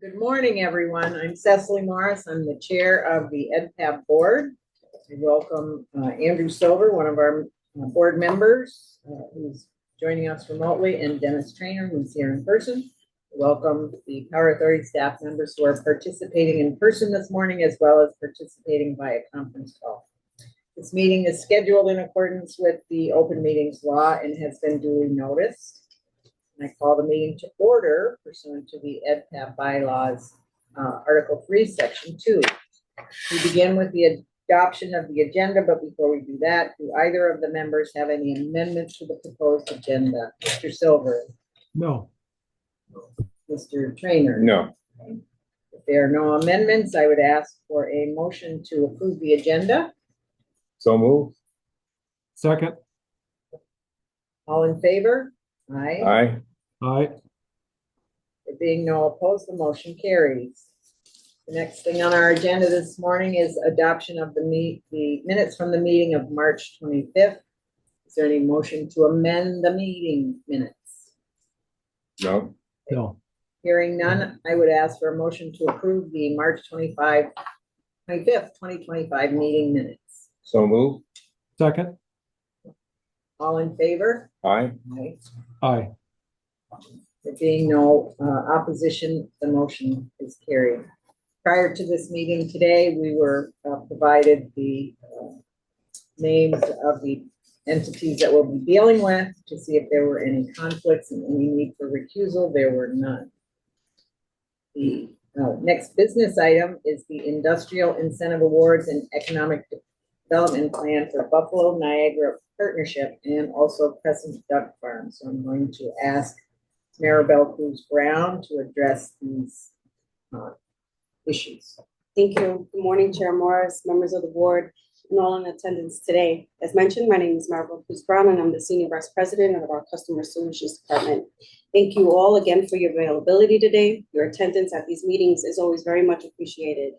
Good morning, everyone. I'm Cecily Morris. I'm the chair of the EdPAB board. I welcome Andrew Silver, one of our board members, who's joining us remotely, and Dennis Trainer, who's here in person. Welcome the Power Authority staff members who are participating in person this morning, as well as participating via conference call. This meeting is scheduled in accordance with the open meetings law and has been duly noticed. I call the meeting to order pursuant to the EdPAB bylaws, Article 3, Section 2. We begin with the adoption of the agenda, but before we do that, do either of the members have any amendments to the proposed agenda? Mr. Silver? No. Mr. Trainer? No. If there are no amendments, I would ask for a motion to approve the agenda. So moved. Second. All in favor? Aye. Aye. Aye. There being no opposed, the motion carries. The next thing on our agenda this morning is adoption of the minutes from the meeting of March 25th. Is there any motion to amend the meeting minutes? No. No. Hearing none, I would ask for a motion to approve the March 25th, 2025 meeting minutes. So moved. Second. All in favor? Aye. Aye. Aye. There being no opposition, the motion is carried. Prior to this meeting today, we were provided the names of the entities that we'll be dealing with to see if there were any conflicts and any need for recusal. There were none. The next business item is the Industrial Incentive Awards and Economic Development Plan for Buffalo Niagara Partnership and also Crescent Duck Farm. So I'm going to ask Maribel Cruz-Brown to address these issues. Thank you. Good morning, Chair Morris, members of the board, and all in attendance today. As mentioned, my name is Maribel Cruz-Brown, and I'm the Senior Vice President of our Customer Solutions Department. Thank you all again for your availability today. Your attendance at these meetings is always very much appreciated.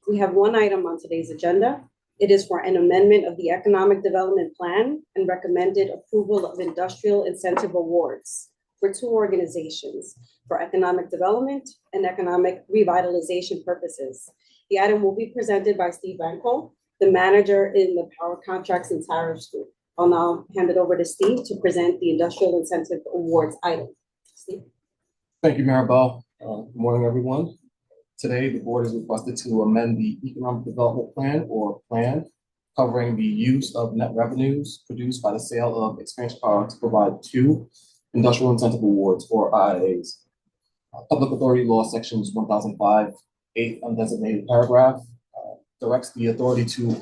We have one item on today's agenda. It is for an amendment of the Economic Development Plan and recommended approval of industrial incentive awards for two organizations for economic development and economic revitalization purposes. The item will be presented by Steve Banco, the manager in the Power Contracts and Tariffs Group. I'll now hand it over to Steve to present the industrial incentive awards item. Steve. Thank you, Maribel. Good morning, everyone. Today, the board is requested to amend the Economic Development Plan or plan covering the use of net revenues produced by the sale of expansion power to provide two industrial incentive awards or IIAs. Public Authority Law Sections 1005, 8th undesignated paragraph directs the authority to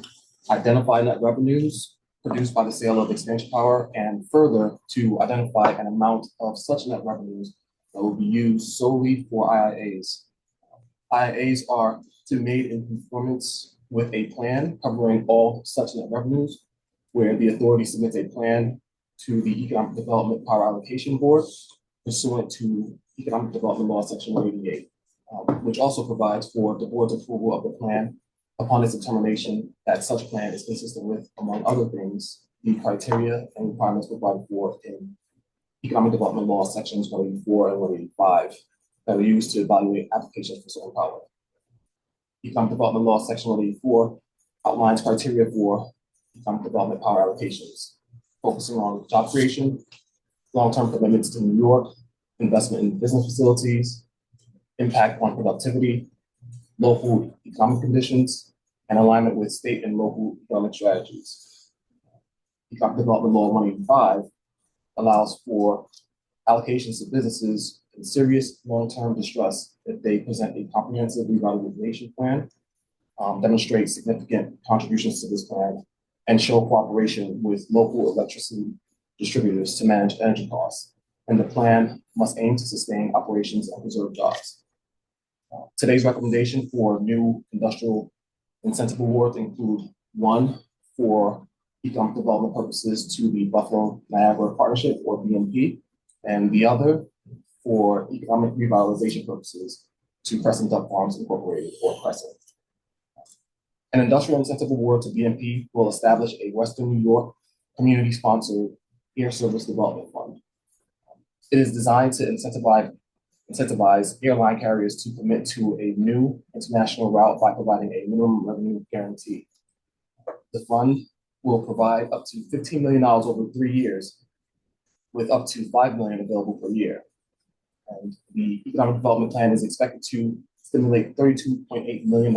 identify net revenues produced by the sale of expansion power and further to identify an amount of such net revenues that will be used solely for IIAs. IIAs are to be made in conformance with a plan covering all such net revenues, where the authority submits a plan to the Economic Development Power Allocation Board pursuant to Economic Development Law Section 188, which also provides for the board's approval of the plan upon its determination that such plan is consistent with, among other things, the criteria and requirements provided for in Economic Development Law Sections 184 and 185 that are used to evaluate applications for solar power. Economic Development Law Section 184 outlines criteria for economic development power allocations, focusing on job creation, long-term commitments to New York, investment in business facilities, impact on productivity, local economic conditions, and alignment with state and local economic strategies. Economic Development Law 185 allows for allocations to businesses in serious long-term distress if they present a comprehensive revitalization plan, demonstrate significant contributions to this plan, and show cooperation with local electricity distributors to manage energy costs. And the plan must aim to sustain operations and preserve jobs. Today's recommendation for new industrial incentive awards include one for economic development purposes to the Buffalo Niagara Partnership or BNP, and the other for economic revitalization purposes to Crescent Duck Farms Incorporated or Crescent. An industrial incentive award to BNP will establish a Western New York community-sponsored air service development fund. It is designed to incentivize incentivize airline carriers to commit to a new international route by providing a minimum revenue guarantee. The fund will provide up to $15 million over 3 years, with up to $5 million available per year. And the economic development plan is expected to stimulate $32.8 million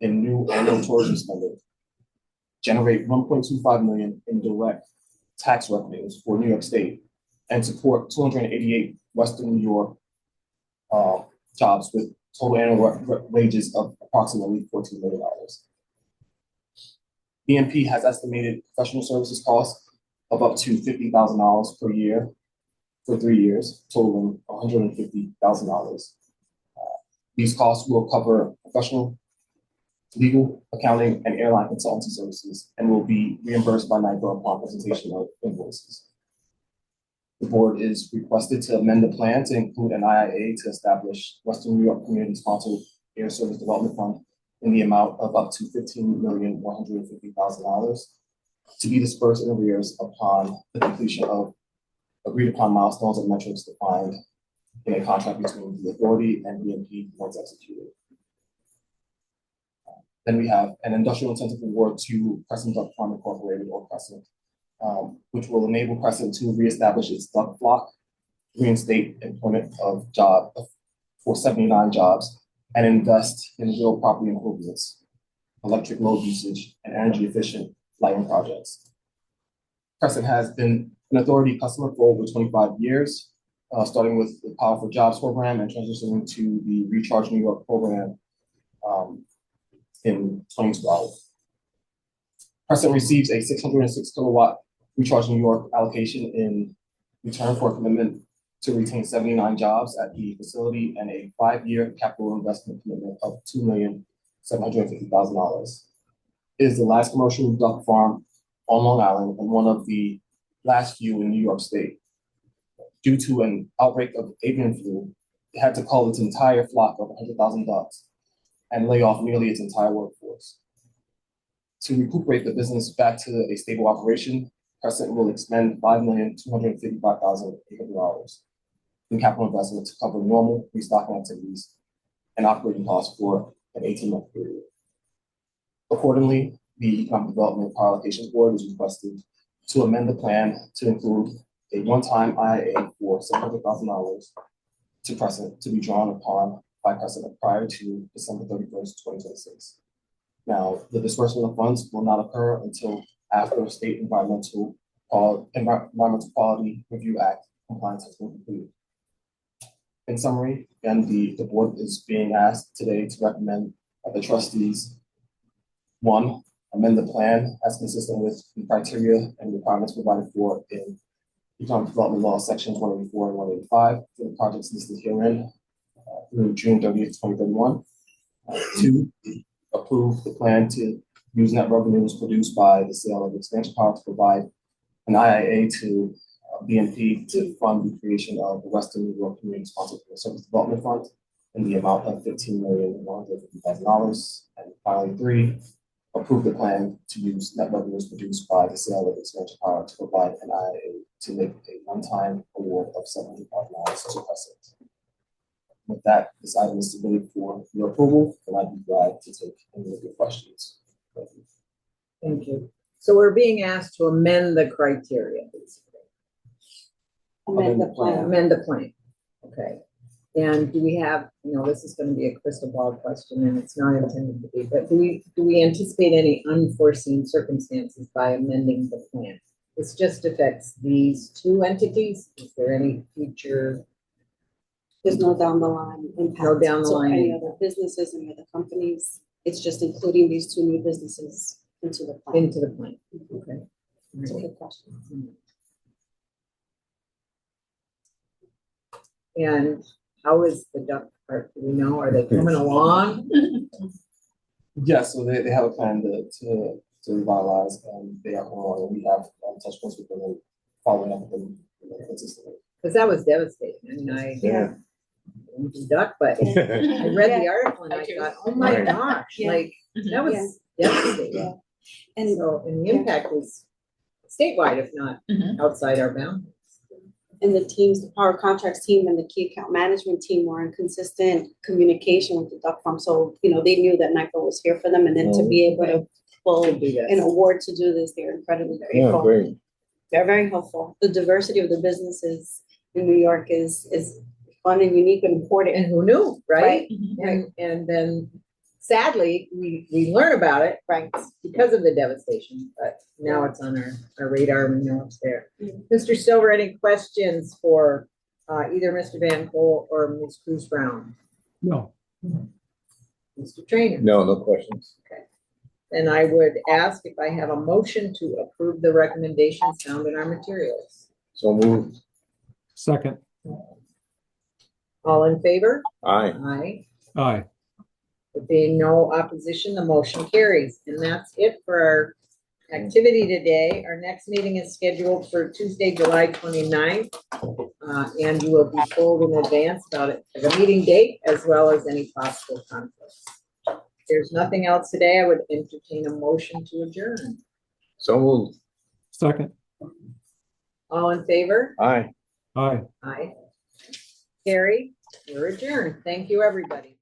in new annual tourism spending, generate $1.25 million in direct tax revenues for New York State, and support 288 Western New York jobs with total annual wages of approximately $14 million. BNP has estimated professional services costs of up to $50,000 per year for 3 years, totaling $150,000. These costs will cover professional, legal, accounting, and airline consultancy services, and will be reimbursed by Niagara upon presentation of invoices. The board is requested to amend the plan to include an IIA to establish Western New York Community Sponsored Air Service Development Fund in the amount of up to $15,150,000 to be dispersed in arrears upon the completion of agreed upon milestones and metrics defined in a contract between the authority and BNP once executed. Then we have an industrial incentive award to Crescent Duck Farm Incorporated, or Crescent, which will enable Crescent to reestablish its duck flock, reinstate employment for 79 jobs, and invest in real property improvements, electric load usage, and energy efficient lighting projects. Crescent has been an authority customer for over 25 years, starting with the Power for Jobs program and transitioning to the Recharge New York program in 2012. Crescent receives a 606 kilowatt Recharge New York allocation in return for a commitment to retain 79 jobs at the facility and a 5-year capital investment commitment of $2,750,000. It is the last commercial duck farm on Long Island and one of the last few in New York State. Due to an outbreak of avian flu, it had to cull its entire flock of 100,000 ducks and lay off nearly its entire workforce. To recuperate the business back to a stable operation, Crescent will expend $5,255,800 in capital investment to cover normal restocking activities and operating costs for an 18-month period. Accordingly, the Economic Development Power Allocations Board is requested to amend the plan to include a one-time IIA for $700,000 to Crescent to be drawn upon by Crescent prior to December 31st, 2026. Now, the disbursement of funds will not occur until after State Environmental Quality Review Act compliance has been completed. In summary, again, the board is being asked today to recommend that the trustees, 1, amend the plan as consistent with the criteria and requirements provided for in Economic Development Law Sections 184 and 185 for the projects listed herein through June 30th, 2031. 2, approve the plan to use net revenues produced by the sale of expansion power to provide an IIA to BNP to fund the creation of the Western New York Community Sponsored Service Development Fund in the amount of $15,150,000. And finally, 3, approve the plan to use net revenues produced by the sale of expansion power to provide an IIA to make a one-time award of $75,000 to Crescent. With that, this item is submitted for your approval, and I'd be glad to take any of your questions. Thank you. Thank you. So we're being asked to amend the criteria, basically. Amend the plan. Amend the plan. Okay. And do we have, this is going to be a crystal ball question, and it's not intended to be, but do we anticipate any unforeseen circumstances by amending the plan? This just affects these 2 entities. Is there any future? There's no down the line impact. No down the to line any impact. other businesses, any other companies. It's just including these 2 new businesses into the plan. Into the plan. Okay. It's a good question. And how is the duck part? Do we know? Are they coming along? Yes, so they have a plan to revitalize, and they are on, and we have touch points with them and following up with them consistently. Because that was devastating. I mean, I didn't do duck, but I read the article and I thought, oh my Right. gosh, Yeah. like that was devastating. Yeah. And So, and the impact was statewide, if not outside our boundaries. And the teams, the power contracts team and the key account management team were in consistent communication with the duck farm. So, they knew that Niagara was here for them, and then to be able to pull To do an this. award to do this, they're incredibly Yeah, grateful. great. They're very helpful. The diversity of the businesses in New York is fun and unique and important. And who knew, right? Right. And then sadly, we learn about it Right. because of the devastation, but now it's on our radar, we know it's there. Mhm. Mr. Silver, any questions for either Mr. Van Cole or Ms. Cruz-Brown? No. Mr. Trainer? No questions. Then I would ask if I have a motion to approve the recommendations found in our materials. So moved. Second. All in favor? Aye. Aye. Aye. There being no opposition, the motion carries. And that's it for our activity today. Our next meeting is scheduled for Tuesday, July 29th. And you will be told in advance about it, the meeting date, as well as any possible conflicts. If there's nothing else today, I would entertain a motion to adjourn. So moved. Second. All in favor? Aye. Aye. Aye. Carrie, we're adjourned. Thank you, everybody.